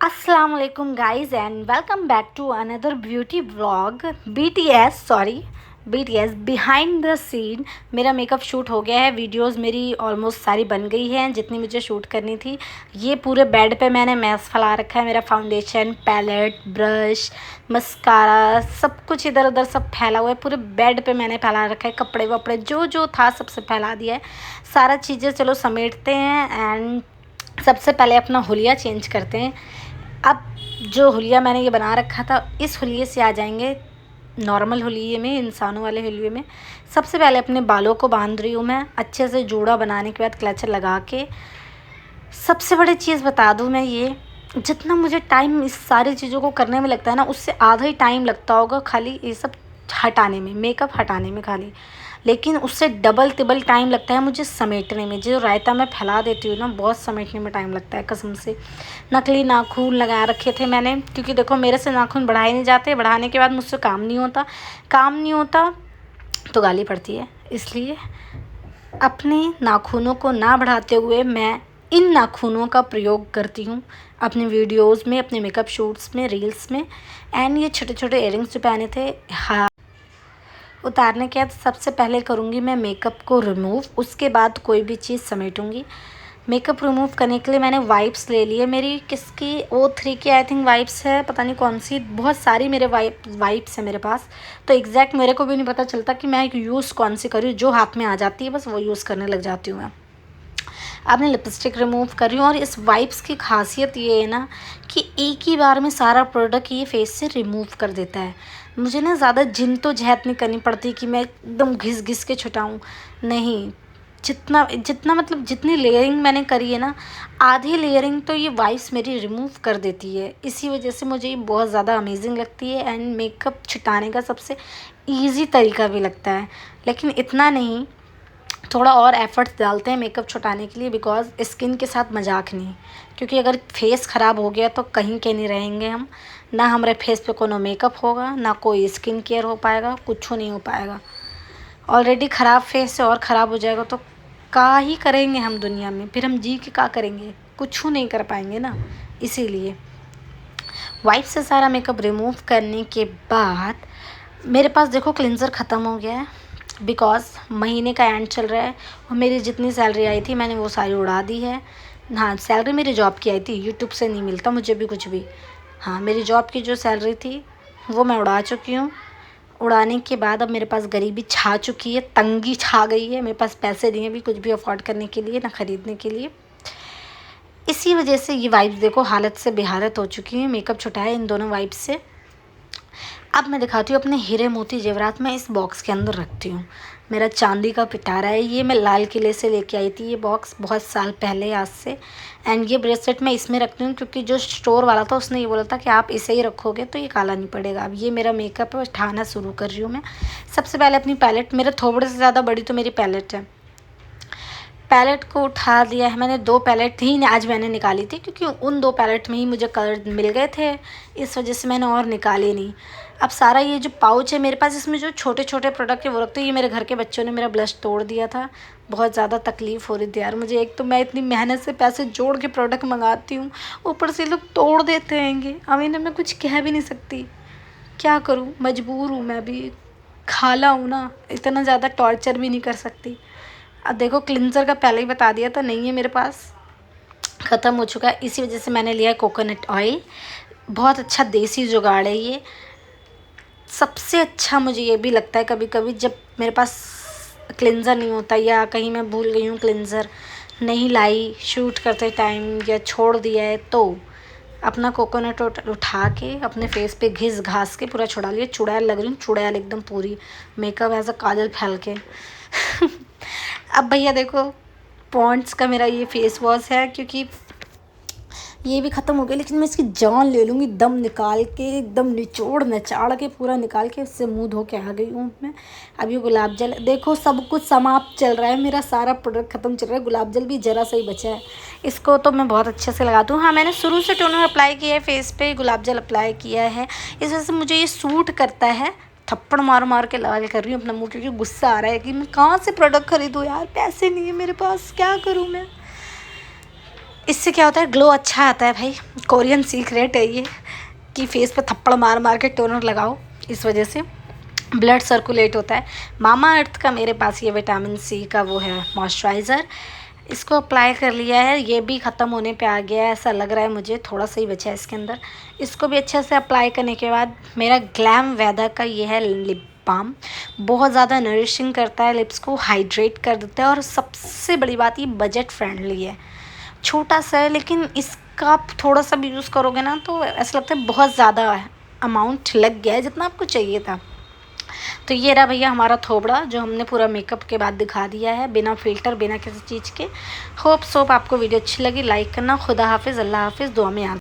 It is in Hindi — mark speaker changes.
Speaker 1: अस्सलाम वालेकुम guys and welcome back to another beauty vlog. BTS behind the scene. मेरा मेकअप शूट हो गया है, वीडियोस मेरी ऑलमोस्ट सारी बन गई हैं जितनी मुझे शूट करनी थी। ये पूरे बेड पे मैंने मैस फैला रखा है, मेरा फाउंडेशन, पैलेट, ब्रश, मस्कारा, सब कुछ इधर उधर सब फैला हुआ है। पूरे बेड पे मैंने फैला रखा है, कपड़े वपड़े जो जो था सबसे फैला दिया है सारा चीज़ें। चलो समेटते हैं एंड सबसे पहले अपना हुलिया चेंज करते हैं। अब जो हुलिया मैंने ये बना रखा था, इस हुलिये से आ जाएंगे नॉर्मल हुलिये में, इंसानों वाले हुलिये में। सबसे पहले अपने बालों को बांध रही हूँ मैं अच्छे से, जूड़ा बनाने के बाद क्लचर लगा के। सबसे बड़ी चीज़ बता दूँ मैं, ये जितना मुझे टाइम इस सारी चीज़ों को करने में लगता है ना, उससे आधा ही टाइम लगता होगा खाली ये सब हटाने में, मेकअप हटाने में खाली। लेकिन उससे डबल तिबल टाइम लगता है मुझे समेटने में। जो रायता मैं फैला देती हूँ ना, बहुत समेटने में टाइम लगता है कसम से। नकली नाखून लगा रखे थे मैंने, क्योंकि देखो मेरे से नाखून बढ़ाए नहीं जाते, बढ़ाने के बाद मुझसे काम नहीं होता तो गाली पड़ती है। इसलिए अपने नाखूनों को ना बढ़ाते हुए मैं इन नाखूनों का प्रयोग करती हूँ अपने वीडियोस में, अपने मेकअप शूट्स में, रील्स में। एंड ये छोटे छोटे इयररिंग्स जो पहने थे, हाँ, उतारने के बाद सबसे पहले करूँगी मैं मेकअप को रिमूव, उसके बाद कोई भी चीज़ समेटूँगी। मेकअप रिमूव करने के लिए मैंने वाइप्स ले लिए, मेरी किसकी O3 की आई थिंक वाइप्स है, पता नहीं कौन सी, बहुत सारी मेरे वाइप्स है मेरे पास। तो एग्जैक्ट मेरे को भी नहीं पता चलता कि मैं यूज़ कौन सी कर रही हूँ, जो हाथ में आ जाती है बस वो यूज़ करने लग जाती हूँ मैं। अब मैं लिपस्टिक रिमूव कर रही हूँ, और इस वाइप्स की खासियत ये है ना कि एक ही बार में सारा प्रोडक्ट ये फेस से रिमूव कर देता है। मुझे ना ज़्यादा जिद्दोजहद नहीं करनी पड़ती कि मैं एकदम घिस घिस के छुटाऊँ, नहीं। जितना जितना मतलब जितनी लेयरिंग मैंने करी है ना, आधी लेयरिंग तो ये वाइप्स मेरी रिमूव कर देती है। इसी वजह से मुझे ये बहुत ज़्यादा अमेजिंग लगती है एंड मेकअप छुटाने का सबसे ईजी तरीका भी लगता है। लेकिन इतना नहीं, थोड़ा और एफ़र्ट्स डालते हैं मेकअप छुटाने के लिए, बिकॉज़ स्किन के साथ मजाक नहीं। क्योंकि अगर फेस ख़राब हो गया तो कहीं के नहीं रहेंगे हम, ना हमारे फेस पे कोनो मेकअप होगा, ना कोई स्किन केयर हो पाएगा, कुछ नहीं हो पाएगा। ऑलरेडी ख़राब फेस से और ख़राब हो जाएगा तो का ही करेंगे हम दुनिया में, फिर हम जी के का करेंगे, कुछ नहीं कर पाएंगे ना। इसीलिए वाइप से सारा मेकअप रिमूव करने के बाद मेरे पास देखो क्लिनज़र ख़त्म हो गया है, बिकॉज़ महीने का एंड चल रहा है और मेरी जितनी सैलरी आई थी मैंने वो सारी उड़ा दी है। हाँ, सैलरी मेरी जॉब की आई थी, यूट्यूब से नहीं मिलता मुझे भी कुछ भी। हाँ, मेरी जॉब की जो सैलरी थी वो मैं उड़ा चुकी हूँ। उड़ाने के बाद अब मेरे पास गरीबी छा चुकी है, तंगी छा गई है, मेरे पास पैसे नहीं है भी कुछ भी अफोर्ड करने के लिए, ना ख़रीदने के लिए। इसी वजह से ये वाइब्स देखो हालत से बेहालत हो चुकी है, मेकअप छुटाए इन दोनों वाइब्स से। अब मैं दिखाती हूँ अपने हीरे मोती जेवरात मैं इस बॉक्स के अंदर रखती हूँ। मेरा चांदी का पिटारा है, ये मैं लाल किले से लेके आई थी ये बॉक्स बहुत साल पहले आज से। एंड ये ब्रेसलेट मैं इसमें रखती हूँ क्योंकि जो स्टोर वाला था उसने ये बोला था कि आप इसे ही रखोगे तो ये काला नहीं पड़ेगा। अब ये मेरा मेकअप है, उठाना शुरू कर रही हूँ मैं। सबसे पहले अपनी पैलेट, मेरे थोबड़े से ज़्यादा बड़ी तो मेरी पैलेट है, पैलेट को उठा दिया है मैंने। 2 पैलेट ही आज मैंने निकाली थी क्योंकि उन 2 पैलेट में ही मुझे कलर मिल गए थे, इस वजह से मैंने और निकाले नहीं। अब सारा ये जो पाउच है मेरे पास, इसमें जो छोटे छोटे प्रोडक्ट है वो रखते हैं। ये मेरे घर के बच्चों ने मेरा ब्लश तोड़ दिया था, बहुत ज़्यादा तकलीफ़ हो रही थी यार मुझे। एक तो मैं इतनी मेहनत से पैसे जोड़ के प्रोडक्ट मंगाती हूँ, ऊपर से लोग तोड़ देते हैंगे। अब इन्हें मैं कुछ कह भी नहीं सकती, क्या करूँ, मजबूर हूँ मैं भी, खाला हूँ ना, इतना ज़्यादा टॉर्चर भी नहीं कर सकती। अब देखो क्लिनज़र का पहले ही बता दिया था, नहीं है मेरे पास, ख़त्म हो चुका है। इसी वजह से मैंने लिया है कोकोनट ऑयल, बहुत अच्छा देसी जुगाड़ है ये। सबसे अच्छा मुझे ये भी लगता है कभी कभी जब मेरे पास क्लिनज़र नहीं होता, या कहीं मैं भूल गई हूँ क्लिनज़र नहीं लाई शूट करते टाइम, या छोड़ दिया है, तो अपना कोकोनट उठा के अपने फेस पे घिस घास के पूरा छुड़ा लिया। चुड़ैल लग रही हूँ, चुड़ैल एकदम पूरी, मेकअप ऐसा काजल फैल के। अब भैया देखो पॉन्ड्स का मेरा ये फेस वॉश है, क्योंकि ये भी ख़त्म हो गया, लेकिन मैं इसकी जान ले लूँगी दम निकाल के, एकदम निचोड़ नचाड़ के पूरा निकाल के इससे मुँह धो के आ गई हूँ मैं। अब ये गुलाब जल देखो, सब कुछ समाप्त चल रहा है, मेरा सारा प्रोडक्ट ख़त्म चल रहा है, गुलाब जल भी ज़रा सा ही बचा है। इसको तो मैं बहुत अच्छे से लगाती हूँ। हाँ, मैंने शुरू से टोनर अप्लाई किया है फेस पे, गुलाब जल अप्लाई किया है, इस वजह से मुझे ये सूट करता है। थप्पड़ मार मार के लाल कर रही हूँ अपना मुँह, क्योंकि गुस्सा आ रहा है कि मैं कहाँ से प्रोडक्ट खरीदूँ यार, पैसे नहीं है मेरे पास, क्या करूँ मैं। इससे क्या होता है, ग्लो अच्छा आता है भाई। कोरियन सीक्रेट है ये कि फेस पे थप्पड़ मार मार के टोनर लगाओ, इस वजह से ब्लड सर्कुलेट होता है। मामा अर्थ का मेरे पास ये विटामिन सी का वो है मॉइस्चराइज़र, इसको अप्लाई कर लिया है। ये भी ख़त्म होने पे आ गया है, ऐसा लग रहा है मुझे, थोड़ा सा ही बचा है इसके अंदर। इसको भी अच्छे से अप्लाई करने के बाद मेरा ग्लैम वेदा का ये है लिप बाम, बहुत ज़्यादा नरिशिंग करता है, लिप्स को हाइड्रेट कर देता है, और सबसे बड़ी बात ये बजट फ्रेंडली है। छोटा सा है लेकिन इसका आप थोड़ा सा भी यूज़ करोगे ना तो ऐसा लगता है बहुत ज़्यादा अमाउंट लग गया है जितना आपको चाहिए था। तो ये रहा भैया हमारा थोबड़ा, जो हमने पूरा मेकअप के बाद दिखा दिया है, बिना फ़िल्टर, बिना किसी चीज़ के। होप सोप आपको वीडियो अच्छी लगी, लाइक करना। खुदा हाफिज़, अल्लाह हाफिज़, दुआ में याद